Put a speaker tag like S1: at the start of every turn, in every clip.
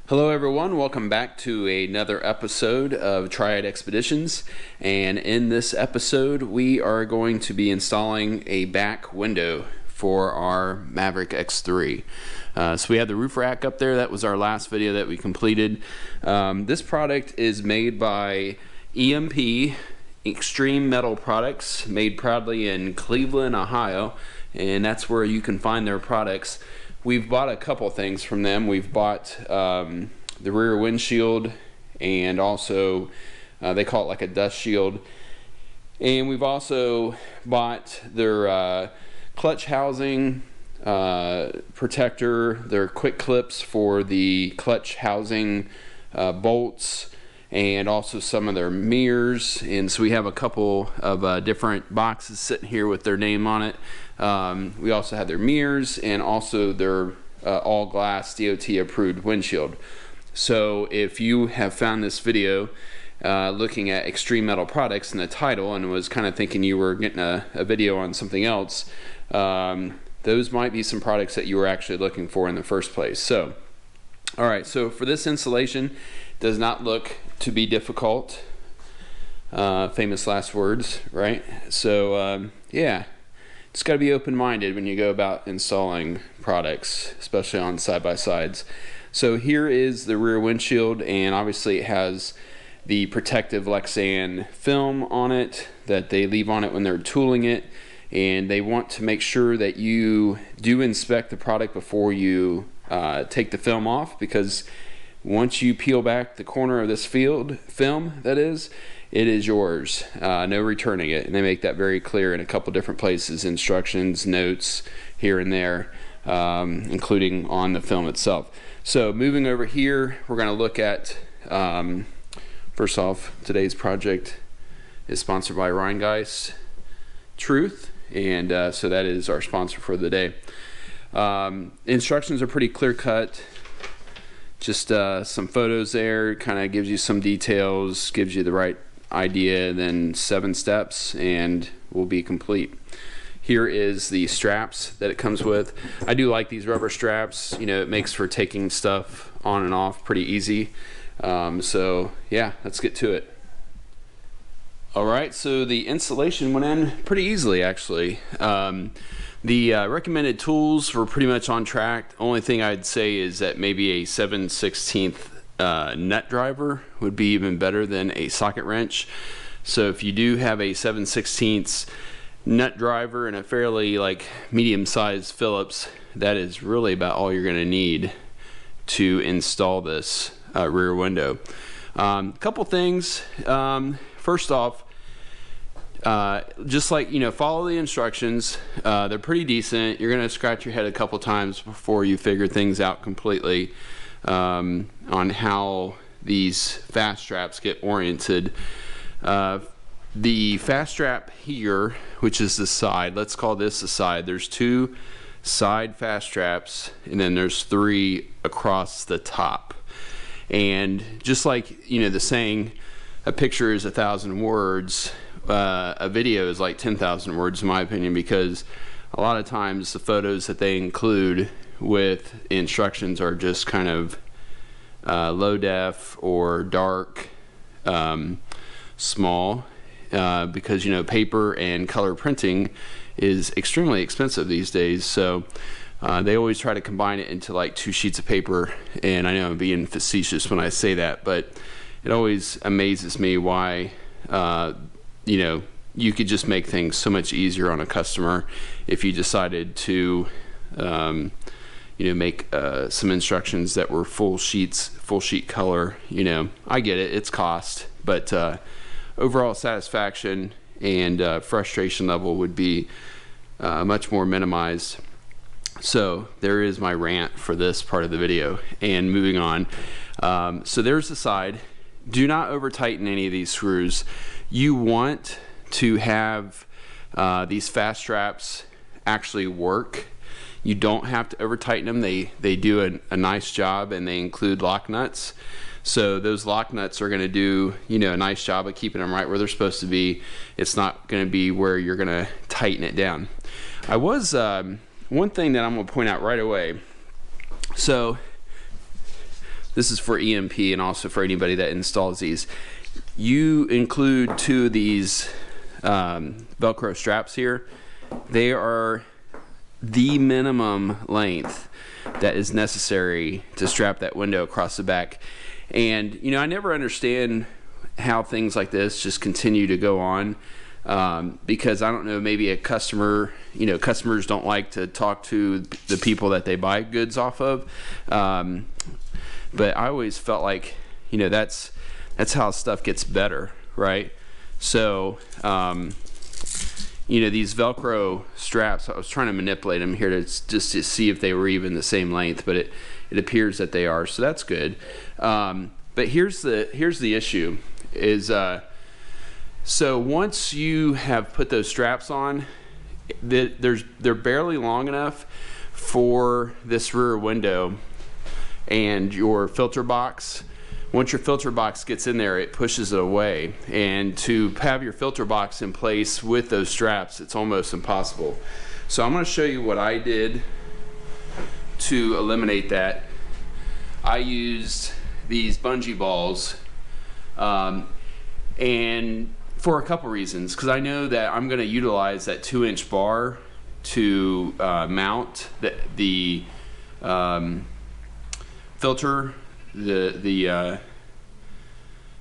S1: Hello everyone, welcome back to another episode of Triad Expeditions, and in this episode we are going to be installing a back window for our Maverick X3. So we have the roof rack up there. That was our last video that we completed. This product is made by EMP, Extreme Metal Products, made proudly in Cleveland, Ohio, and that's where you can find their products. We've bought a couple things from them. We've bought the rear windshield, and also they call it like a dust shield. And we've also bought their clutch housing protector, their quick clips for the clutch housing bolts, and also some of their mirrors. And so we have a couple of different boxes sitting here with their name on it. We also have their mirrors and also their all glass DOT approved windshield. So if you have found this video looking at Extreme Metal Products in the title and was kind of thinking you were getting a video on something else, those might be some products that you were actually looking for in the first place. So alright, so for this installation, does not look to be difficult. Famous last words, right? So yeah, just got to be open-minded when you go about installing products, especially on side-by-sides. So here is the rear windshield, and obviously it has the protective Lexan film on it that they leave on it when they're tooling it, and they want to make sure that you do inspect the product before you take the film off, because once you peel back the corner of this film, that is, it is yours. No returning it. And they make that very clear in a couple different places, instructions, notes here and there, including on the film itself. So moving over here, we're going to look at, first off, today's project is sponsored by Rheingeist Truth, and so that is our sponsor for the day. Instructions are pretty clear cut. Just some photos there, kind of gives you some details, gives you the right idea, then 7 steps and we'll be complete. Here is the straps that it comes with. I do like these rubber straps. You know, it makes for taking stuff on and off pretty easy. So yeah, let's get to it. Alright, so the installation went in pretty easily actually. The recommended tools were pretty much on track. Only thing I'd say is that maybe a 7/16 nut driver would be even better than a socket wrench. So if you do have a 7/16 nut driver and a fairly like medium-sized Phillips, that is really about all you're going to need to install this rear window. Couple things. First off, just like, you know, follow the instructions. They're pretty decent. You're gonna scratch your head a couple times before you figure things out completely on how these fast straps get oriented. The fast strap here, which is the side, let's call this the side. There's 2 side fast straps, and then there's 3 across the top. And just like, you know, the saying, a picture is 1,000 words, a video is like 10,000 words in my opinion, because a lot of times the photos that they include with instructions are just kind of low def or dark, small, because, you know, paper and color printing is extremely expensive these days. So they always try to combine it into like 2 sheets of paper, and I know I'm being facetious when I say that, but it always amazes me why you know, you could just make things so much easier on a customer if you decided to you know, make some instructions that were full sheet color. You know, I get it, it's cost, but overall satisfaction and frustration level would be much more minimized. So there is my rant for this part of the video, and moving on. So there's the side. Do not over tighten any of these screws. You want to have these fast straps actually work. You don't have to over tighten them. They do a nice job, and they include lock nuts. So those lock nuts are going to do, you know, a nice job of keeping them right where they're supposed to be. It's not going to be where you're going to tighten it down. I was one thing that I'm going to point out right away. So this is for EMP and also for anybody that installs these. You include 2 of these Velcro straps here. They are the minimum length that is necessary to strap that window across the back. And you know, I never understand how things like this just continue to go on, because I don't know, maybe a customer, you know, customers don't like to talk to the people that they buy goods off of, but I always felt like, you know, that's how stuff gets better, right? So you know, these Velcro straps, I was trying to manipulate them here to just to see if they were even the same length, but it appears that they are, so that's good. But here's the issue is, so once you have put those straps on, they're barely long enough for this rear window and your filter box. Once your filter box gets in there, it pushes it away, and to have your filter box in place with those straps, it's almost impossible. So I'm going to show you what I did to eliminate that. I used these bungee balls, and for a couple reasons, because I know that I'm going to utilize that 2-inch bar to mount the filter,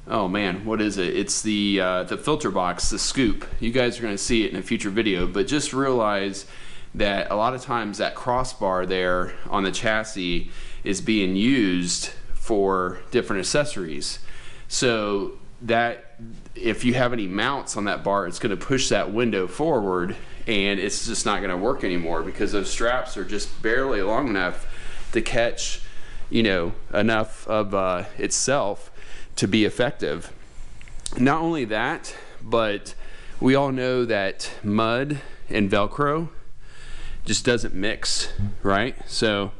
S1: oh man, what is it? It's the filter box, the scoop. You guys are going to see it in a future video, but just realize that a lot of times that crossbar there on the chassis is being used for different accessories. So that if you have any mounts on that bar, it's going to push that window forward, and it's just not going to work anymore because those straps are just barely long enough to catch, you know, enough of itself to be effective. Not only that, but we all know that mud and Velcro just doesn't mix, right? So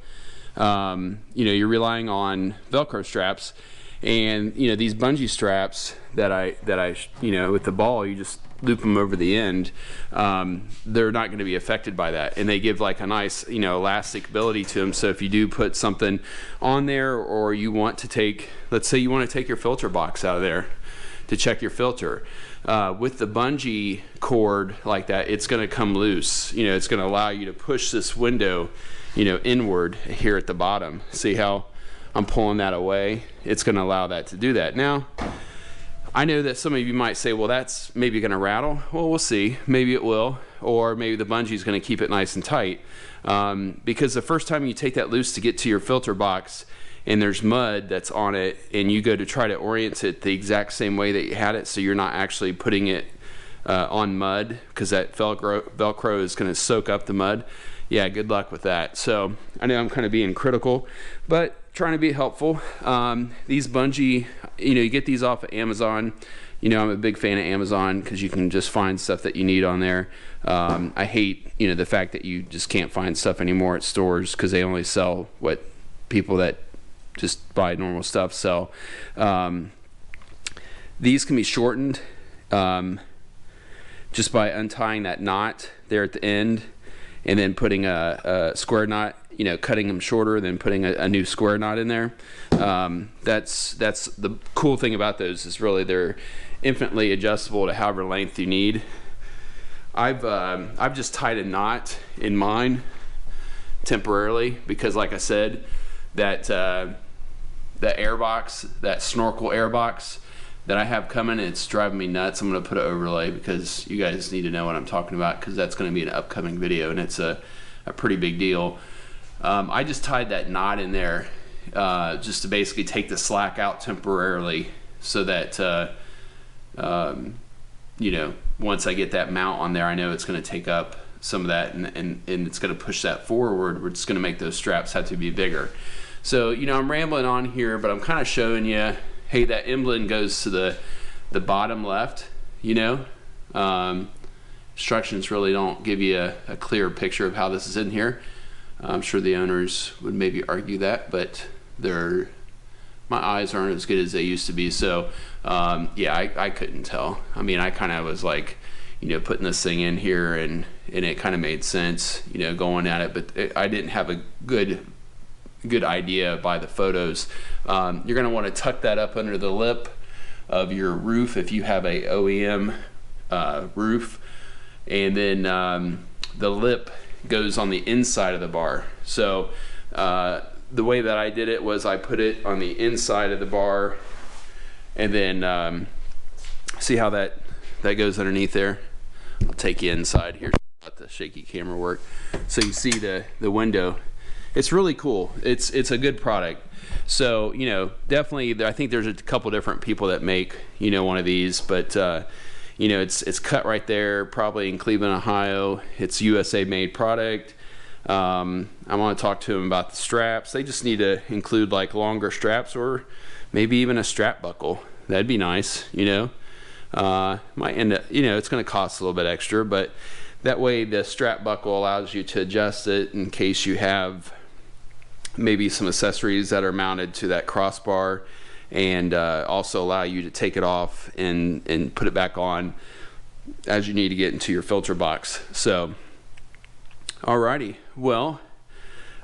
S1: you know, you're relying on Velcro straps, and you know, these bungee straps that I you know, with the ball, you just loop them over the end, they're not going to be affected by that, and they give like a nice, you know, elastic ability to them. So if you do put something on there, or you want to take, let's say you want to take your filter box out of there to check your filter, with the bungee cord like that, it's going to come loose. You know, it's going to allow you to push this window, you know, inward here at the bottom. See how I'm pulling that away? It's going to allow that to do that. Now, I know that some of you might say, well, that's maybe going to rattle. Well, we'll see. Maybe it will, or maybe the bungee is going to keep it nice and tight. Because the first time you take that loose to get to your filter box, and there's mud that's on it, and you go to try to orient it the exact same way that you had it, so you're not actually putting it on mud, because that Velcro is going to soak up the mud. Yeah, good luck with that. So I know I'm kind of being critical, but trying to be helpful. These bungee, you know, you get these off of Amazon. You know, I'm a big fan of Amazon because you can just find stuff that you need on there. I hate, you know, the fact that you just can't find stuff anymore at stores because they only sell what people that just buy normal stuff sell. These can be shortened just by untying that knot there at the end, and then putting a square knot, you know, cutting them shorter, then putting a new square knot in there. That's the cool thing about those, is really they're infinitely adjustable to however length you need. I've just tied a knot in mine temporarily because, like I said, that that airbox, that snorkel airbox that I have coming, it's driving me nuts. I'm going to put an overlay because you guys need to know what I'm talking about, because that's going to be an upcoming video, and it's a pretty big deal. I just tied that knot in there just to basically take the slack out temporarily, so that you know, once I get that mount on there, I know it's going to take up some of that, and it's going to push that forward. We're just going to make those straps have to be bigger. So, you know, I'm rambling on here, but I'm kind of showing you, hey, that emblem goes to the bottom left, you know. Instructions really don't give you a clear picture of how this is in here. I'm sure the owners would maybe argue that, but my eyes aren't as good as they used to be. So yeah, I couldn't tell. I mean, I kind of was like, you know, putting this thing in here, and it kind of made sense, you know, going at it, but I didn't have a good idea by the photos. You're going to want to tuck that up under the lip of your roof if you have a OEM roof, and then the lip goes on the inside of the bar. So the way that I did it was I put it on the inside of the bar, and then see how that goes underneath there. I'll take you inside here, let the shaky camera work, so you see the window. It's really cool. It's a good product. So, you know, definitely I think there's a couple different people that make, you know, one of these, but you know, it's cut right there, probably in Cleveland, Ohio. It's USA made product. I want to talk to them about the straps. They just need to include like longer straps, or maybe even a strap buckle. That'd be nice, you know. Might end up, you know, it's going to cost a little bit extra, but that way the strap buckle allows you to adjust it in case you have maybe some accessories that are mounted to that crossbar, and also allow you to take it off and put it back on as you need to get into your filter box. So alrighty, well,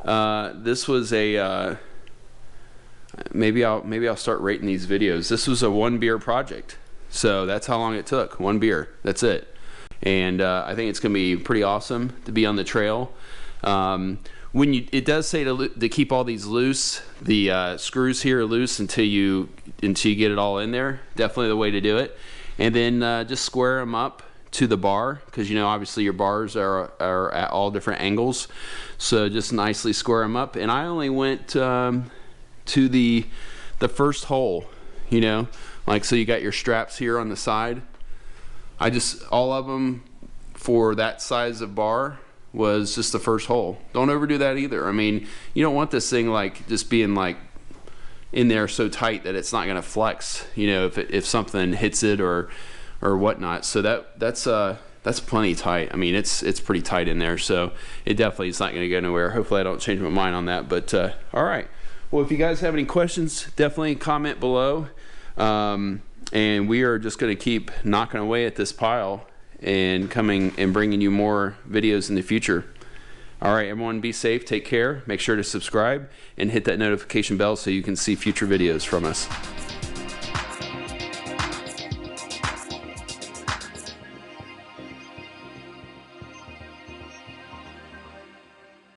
S1: this was a maybe I'll start rating these videos. This was a 1 beer project, so that's how long it took. 1 beer, that's it. And I think it's gonna be pretty awesome to be on the trail. When it does say to keep all these loose, the screws here are loose until you get it all in there. Definitely the way to do it. And then just square them up to the bar, because you know obviously your bars are at all different angles. So just nicely square them up. And I only went to the first hole, you know, like, so you got your straps here on the side. All of them for that size of bar was just the first hole. Don't overdo that either. I mean, you don't want this thing like just being like in there so tight that it's not going to flex, you know, if something hits it or whatnot. So that's plenty tight. I mean, it's pretty tight in there, so it definitely is not going to go anywhere. Hopefully I don't change my mind on that. But all right, well, if you guys have any questions, definitely comment below, and we are just going to keep knocking away at this pile and coming and bringing you more videos in the future. All right, everyone, be safe, take care, make sure to subscribe and hit that notification bell so you can see future videos from us.